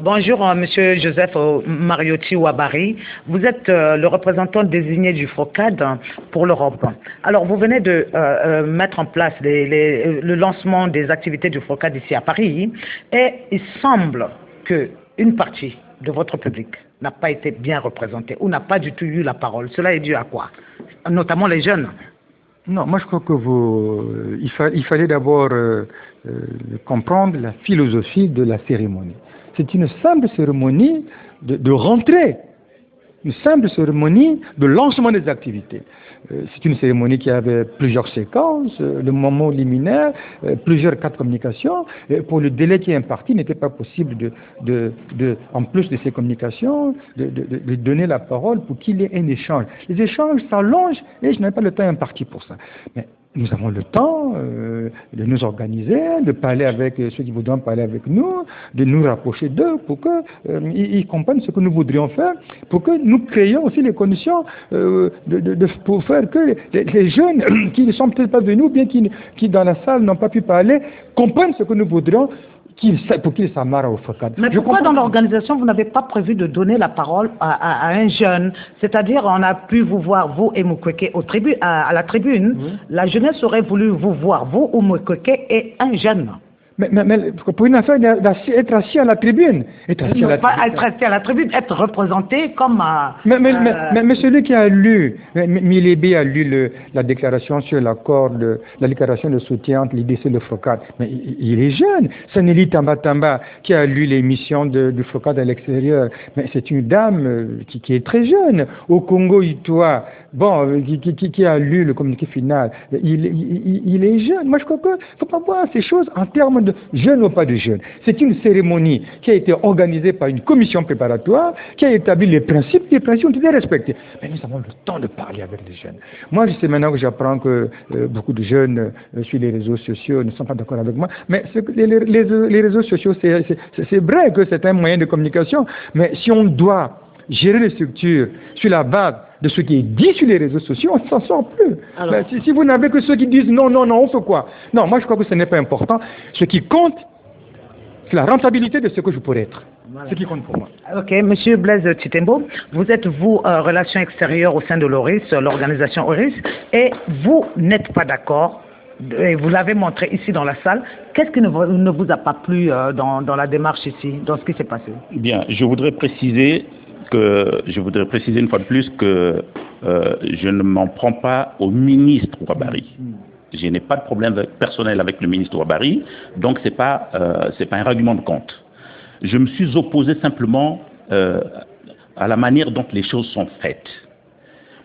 Bonjour, Monsieur Joseph Mariotti Ouabary. Vous êtes le représentant désigné du FROCAD pour l'Europe. Alors, vous venez de mettre en place le lancement des activités du FROCAD ici à Paris, et il semble qu'une partie de votre public n'a pas été bien représentée ou n'a pas du tout eu la parole. Cela est dû à quoi? Notamment les jeunes. Non, moi je crois que il fallait d'abord comprendre la philosophie de la cérémonie. C'est une simple cérémonie de rentrée, une simple cérémonie de lancement des activités. C'est une cérémonie qui avait plusieurs séquences, le moment liminaire, plusieurs cas de communication. Et pour le délai qui est imparti, il n'était pas possible en plus de ces communications, de donner la parole pour qu'il y ait un échange. Les échanges s'allongent et je n'ai pas le temps imparti pour ça. Mais nous avons le temps de nous organiser, de parler avec ceux qui voudront parler avec nous, de nous rapprocher d'eux pour qu'ils comprennent ce que nous voudrions faire, pour que nous créions aussi les conditions pour faire que les jeunes qui ne sont peut-être pas venus, ou bien qui dans la salle n'ont pas pu parler, comprennent ce que nous voudrions pour qu'ils s'amarrent au FROCAD. Mais pourquoi dans l'organisation, vous n'avez pas prévu de donner la parole à un jeune? C'est-à-dire, on a pu vous voir, vous et Mukwege, à la tribune. Oui. La jeunesse aurait voulu vous voir, vous ou Mukwege, et un jeune. Mais pour une affaire être assis à la tribune. Être assis à la tribune, être représenté comme... Mais celui qui a lu, Milébé a lu la déclaration sur l'accord, la déclaration de soutien entre l'IDC et le FROCAD. Mais il est jeune. Saneli Tambatamba qui a lu l'émission du FROCAD à l'extérieur. Mais c'est une dame qui est très jeune. Au Congo, Itoa, qui a lu le communiqué final. Il est jeune. Moi, je crois qu'il ne faut pas voir ces choses en termes de jeunes ou pas de jeunes. C'est une cérémonie qui a été organisée par une commission préparatoire, qui a établi les principes ont été respectés. Mais nous avons le temps de parler avec les jeunes. Moi, je sais maintenant que j'apprends que beaucoup de jeunes sur les réseaux sociaux ne sont pas d'accord avec moi, mais les réseaux sociaux, c'est vrai que c'est un moyen de communication, mais si on doit gérer les structures sur la base de ce qui est dit sur les réseaux sociaux, on ne s'en sort plus. Alors, si vous n'avez que ceux qui disent non, on fait quoi? Non, moi je crois que ce n'est pas important. Ce qui compte, c'est la rentabilité de ce que je pourrais être. Voilà. Ce qui compte pour moi. Ok, Monsieur Blaise Titembo, vous êtes relations extérieures au sein de l'ORIS, l'organisation ORIS, et vous n'êtes pas d'accord, et vous l'avez montré ici dans la salle. Qu'est-ce qui ne vous a pas plu dans la démarche ici, dans ce qui s'est passé? Bien, je voudrais préciser une fois de plus que je ne m'en prends pas au ministre Ouabary. Je n'ai pas de problème personnel avec le ministre Ouabary, donc c'est pas un argument de compte. Je me suis opposé simplement à la manière dont les choses sont faites.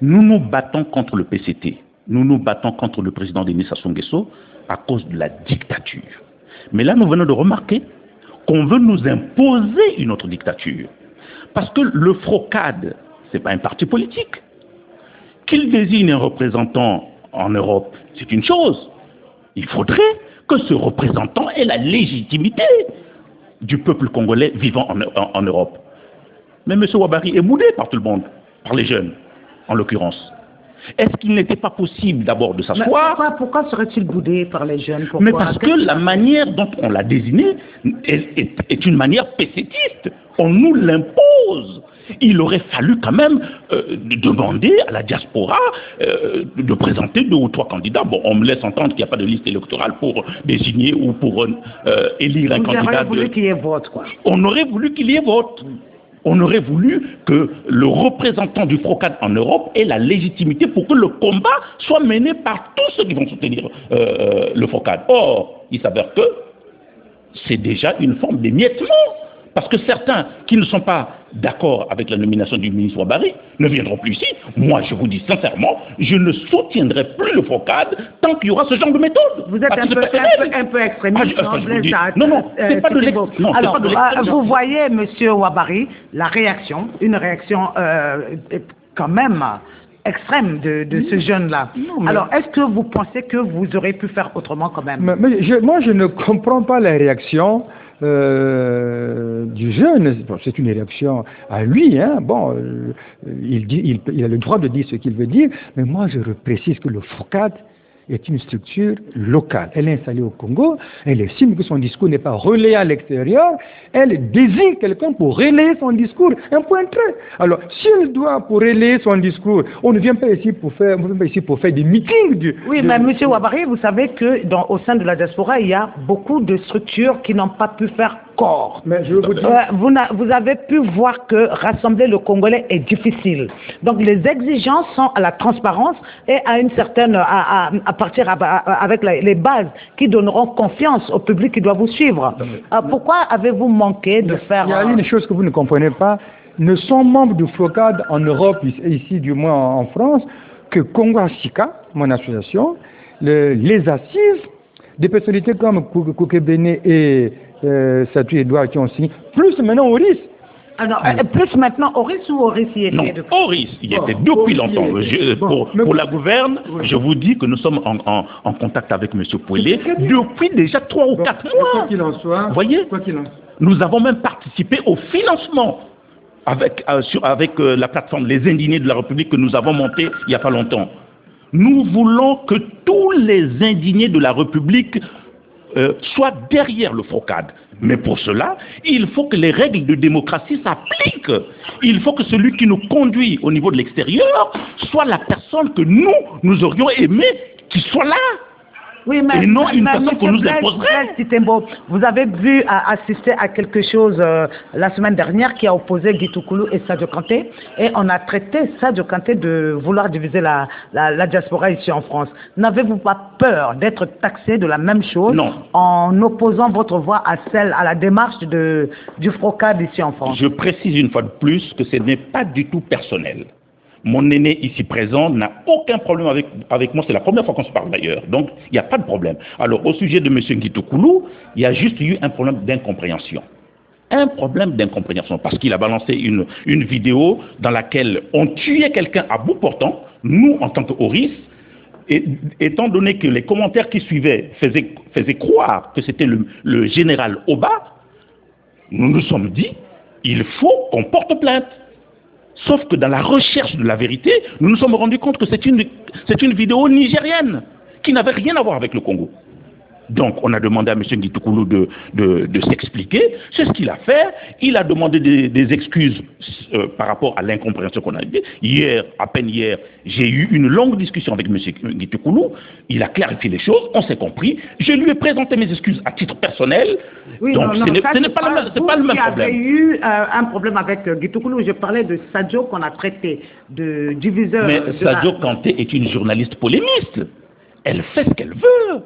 Nous nous battons contre le PCT, nous nous battons contre le président Denis Sassou Nguesso à cause de la dictature. Mais là, nous venons de remarquer qu'on veut nous imposer une autre dictature. Parce que le FROCAD, ce n'est pas un parti politique. Qu'il désigne un représentant en Europe, c'est une chose. Il faudrait que ce représentant ait la légitimité du peuple congolais vivant en Europe. Mais M. Ouabary est boudé par tout le monde, par les jeunes, en l'occurrence. Est-ce qu'il n'était pas possible d'abord de s'asseoir? Pourquoi serait-il boudé par les jeunes? Mais parce que la manière dont on l'a désigné est une manière pécétiste. On nous l'impose. Il aurait fallu quand même demander à la diaspora de présenter 2 ou 3 candidats. Bon, on me laisse entendre qu'il n'y a pas de liste électorale pour désigner ou pour élire un candidat. On aurait voulu qu'il y ait vote, quoi. On aurait voulu qu'il y ait vote. On aurait voulu que le représentant du FROCAD en Europe ait la légitimité pour que le combat soit mené par tous ceux qui vont soutenir le FROCAD. Or, il s'avère que c'est déjà une forme d'émiettement. Parce que certains qui ne sont pas d'accord avec la nomination du ministre Ouabary ne viendront plus ici. Moi, je vous dis sincèrement, je ne soutiendrai plus le FROCAD tant qu'il y aura ce genre de méthode. Vous êtes un peu extrémiste. Non, c'est pas de l'extrême. Alors, vous voyez, M. Ouabary, une réaction quand même extrême de ce jeune-là. Alors, est-ce que vous pensez que vous aurez pu faire autrement quand même? Moi, je ne comprends pas la réaction du jeune. Bon, c'est une réaction à lui, hein. Bon, il a le droit de dire ce qu'il veut dire, mais moi je précise que le FROCAD est une structure locale. Elle est installée au Congo, elle estime que son discours n'est pas relayé à l'extérieur, elle désigne quelqu'un pour relayer son discours, un point trait. Alors, si elle doit pour relayer son discours, on ne vient pas ici pour faire, des meetings. Oui, mais M. Ouabary, vous savez que au sein de la diaspora, il y a beaucoup de structures qui n'ont pas pu faire corps. Mais je veux vous dire... vous avez pu voir que rassembler le Congolais est difficile. Donc les exigences sont à la transparence et à une certaine, à partir avec les bases qui donneront confiance au public qui doit vous suivre. Pourquoi avez-vous manqué de faire... Il y a une chose que vous ne comprenez pas. Ne sont membres du FROCAD en Europe, ici du moins en France, que Congo Asika, mon association, les assises, des personnalités comme Koukébéné et Satou Edouard qui ont signé, plus maintenant Oris. Alors, plus maintenant Oris ou Oris y était? Non, Oris y était depuis longtemps. Pour la gouverne, je vous dis que nous sommes en contact avec M. Pouelé depuis déjà 3 ou 4 mois. Quoi qu'il en soit, voyez, nous avons même participé au financement avec la plateforme Les Indignés de la République que nous avons montée il n'y a pas longtemps. Nous voulons que tous les indignés de la République soient derrière le FROCAD. Mais pour cela, il faut que les règles de démocratie s'appliquent. Il faut que celui qui nous conduit au niveau de l'extérieur soit la personne que nous aurions aimé qu'il soit là. Oui, mais, et non une personne qu'on nous imposerait. Vous avez vu assister à quelque chose la semaine dernière qui a opposé Guy Toukoulou et Sadio Kanté, et on a traité Sadio Kanté de vouloir diviser la diaspora ici en France. N'avez-vous pas peur d'être taxé de la même chose en opposant votre voix à la démarche du FROCAD ici en France? Je précise une fois de plus que ce n'est pas du tout personnel. Mon aîné ici présent n'a aucun problème avec moi. C'est la première fois qu'on se parle d'ailleurs. Donc, il n'y a pas de problème. Alors, au sujet de M. Guy Toukoulou, il y a juste eu un problème d'incompréhension. Un problème d'incompréhension. Parce qu'il a balancé une vidéo dans laquelle on tuait quelqu'un à bout portant, nous, en tant qu'Oris, et étant donné que les commentaires qui suivaient faisaient croire que c'était le général Oba, nous nous sommes dit, il faut qu'on porte plainte. Sauf que dans la recherche de la vérité, nous nous sommes rendus compte que c'est une vidéo nigérienne qui n'avait rien à voir avec le Congo. Donc on a demandé à M. Guy Toukoulou de s'expliquer. C'est ce qu'il a fait. Il a demandé des excuses par rapport à l'incompréhension qu'on a eue. À peine hier, j'ai eu une longue discussion avec M. Guy Toukoulou. Il a clarifié les choses, on s'est compris. Je lui ai présenté mes excuses à titre personnel. Oui, donc ce n'est pas le même problème. Il y avait eu un problème avec Guy Toukoulou. Je parlais de Sadio qu'on a traité de diviseur. Mais Sadio Kanté est une journaliste polémiste. Elle fait ce qu'elle veut.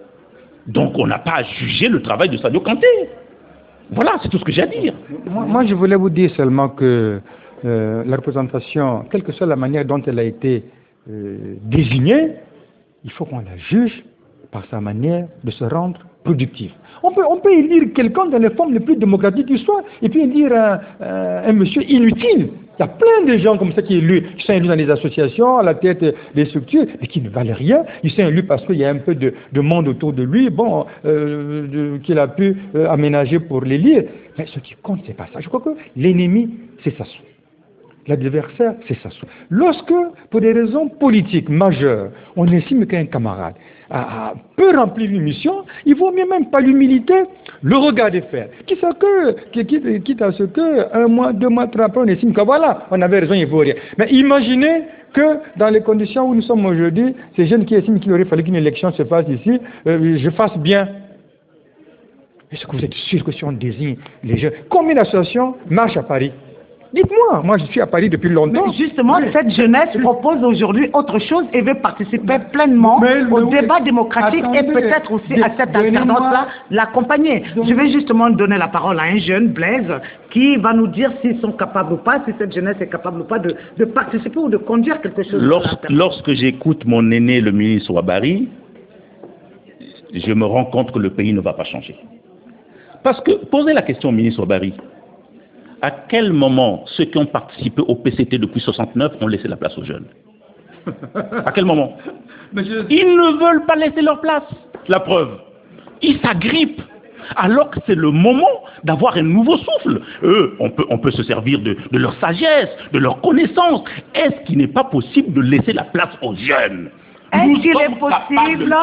Donc on n'a pas à juger le travail de Sadio Kanté. Voilà, c'est tout ce que j'ai à dire. Moi, je voulais vous dire seulement que la représentation, quelle que soit la manière dont elle a été désignée, il faut qu'on la juge par sa manière de se rendre productive. On peut élire quelqu'un dans les formes les plus démocratiques qui soient, et puis élire un monsieur inutile. Il y a plein de gens comme ça qui sont élus dans les associations, à la tête des structures, et qui ne valent rien. Ils sont élus parce qu'il y a un peu de monde autour de lui, qu'il a pu aménager pour l'élire. Mais ce qui compte, c'est pas ça. Je crois que l'ennemi, c'est ça. L'adversaire, c'est ça. Lorsque, pour des raisons politiques majeures, on estime qu'un camarade peut remplir une mission, il vaut mieux même pas l'humilité, le regarder faire. Quitte à ce que 1 mois, 2 mois, 3 après, on estime que voilà, on avait raison, il ne vaut rien. Mais imaginez que dans les conditions où nous sommes aujourd'hui, ces jeunes qui estiment qu'il aurait fallu qu'une élection se fasse ici, je fasse bien. Est-ce que vous êtes sûr que si on désigne les jeunes, combien d'associations marchent à Paris? Dites-moi, moi je suis à Paris depuis longtemps. Mais justement, cette jeunesse propose aujourd'hui autre chose et veut participer pleinement au débat démocratique et peut-être aussi à cette alternance-là l'accompagner. Je vais justement donner la parole à un jeune, Blaise, qui va nous dire s'ils sont capables ou pas, si cette jeunesse est capable ou pas de participer ou de conduire quelque chose. Lorsque j'écoute mon aîné, le ministre Ouabary, je me rends compte que le pays ne va pas changer. Parce que, posez la question au ministre Ouabary, à quel moment ceux qui ont participé au PCT depuis 69 ont laissé la place aux jeunes? À quel moment? Ils ne veulent pas laisser leur place. La preuve, ils s'agrippent. Alors que c'est le moment d'avoir un nouveau souffle. Eux, on peut se servir de leur sagesse, de leur connaissance. Est-ce qu'il n'est pas possible de laisser la place aux jeunes? Est-ce qu'il est possible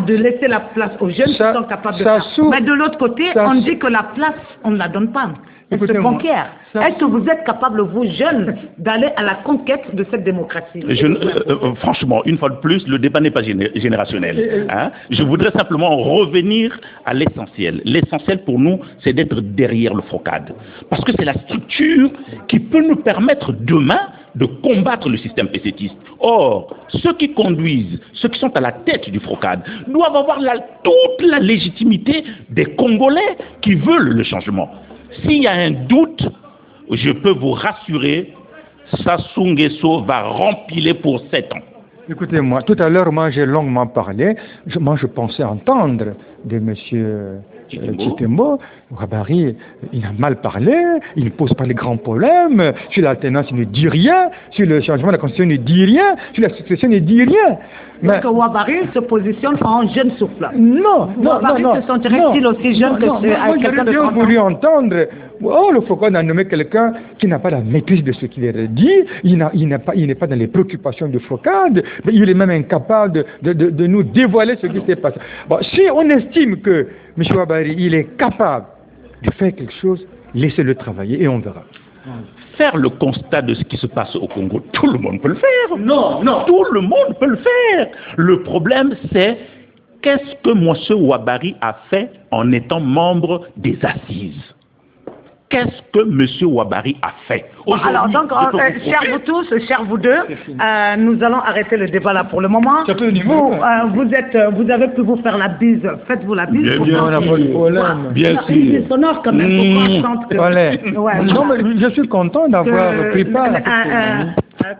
de laisser la place aux jeunes qui sont capables de faire? Mais de l'autre côté, on dit que la place, on ne la donne pas. C'est bancaire. Est-ce que vous êtes capable, vous jeunes, d'aller à la conquête de cette démocratie? Franchement, une fois de plus, le débat n'est pas générationnel. Hein? Je voudrais simplement revenir à l'essentiel. L'essentiel pour nous, c'est d'être derrière le FROCAD. Parce que c'est la structure qui peut nous permettre demain de combattre le système pécétiste. Or, ceux qui conduisent, ceux qui sont à la tête du FROCAD, doivent avoir toute la légitimité des Congolais qui veulent le changement. S'il y a un doute, je peux vous rassurer, Sassou Nguesso va rempiler pour 7 ans. Écoutez-moi, tout à l'heure, moi j'ai longuement parlé, je pensais entendre de M. Tshitemo. Ouabary, il a mal parlé, il ne pose pas les grands problèmes, sur l'alternance il ne dit rien, sur le changement de la constitution il ne dit rien, sur la succession il ne dit rien. Donc Ouabary se positionne en jeune souffle. Non, Ouabary se sentirait-il aussi jeune que quelqu'un de 30 ans? J'aurais voulu entendre, le FROCAD a nommé quelqu'un qui n'a pas la maîtrise de ce qu'il a dit, il n'est pas dans les préoccupations du FROCAD, mais il est même incapable de nous dévoiler ce qui s'est passé. Bon, si on estime que M. Ouabary, il est capable de faire quelque chose, laissez-le travailler et on verra. Faire le constat de ce qui se passe au Congo, tout le monde peut le faire. Non, tout le monde peut le faire. Le problème, c'est qu'est-ce que M. Ouabary a fait en étant membre des assises? Qu'est-ce que M. Ouabary a fait? Alors, donc, chers vous tous, chers vous deux, nous allons arrêter le débat là pour le moment. Vous avez pu vous faire la bise. Faites-vous la bise. Bien, on n'a pas de problème. Bien sûr. C'est sonore quand même. Non, mais je suis content d'avoir pris part.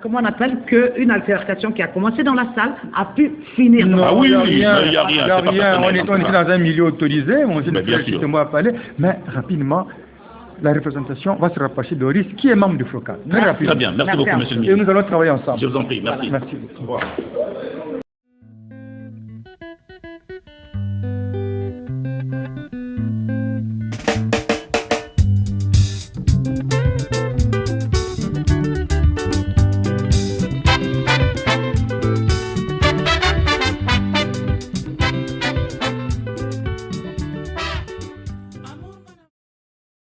Comment on appelle qu'une altercation qui a commencé dans la salle a pu finir. Non, Ah oui, il n'y a rien. On est dans un milieu autorisé, on dit bien sûr. Moi à parler, mais rapidement, la représentation va se rapprocher de Doris, qui est membre du FROCAD. Très bien, merci beaucoup, monsieur le ministre. Et nous allons travailler ensemble. Je vous en prie, merci. Merci. Au revoir.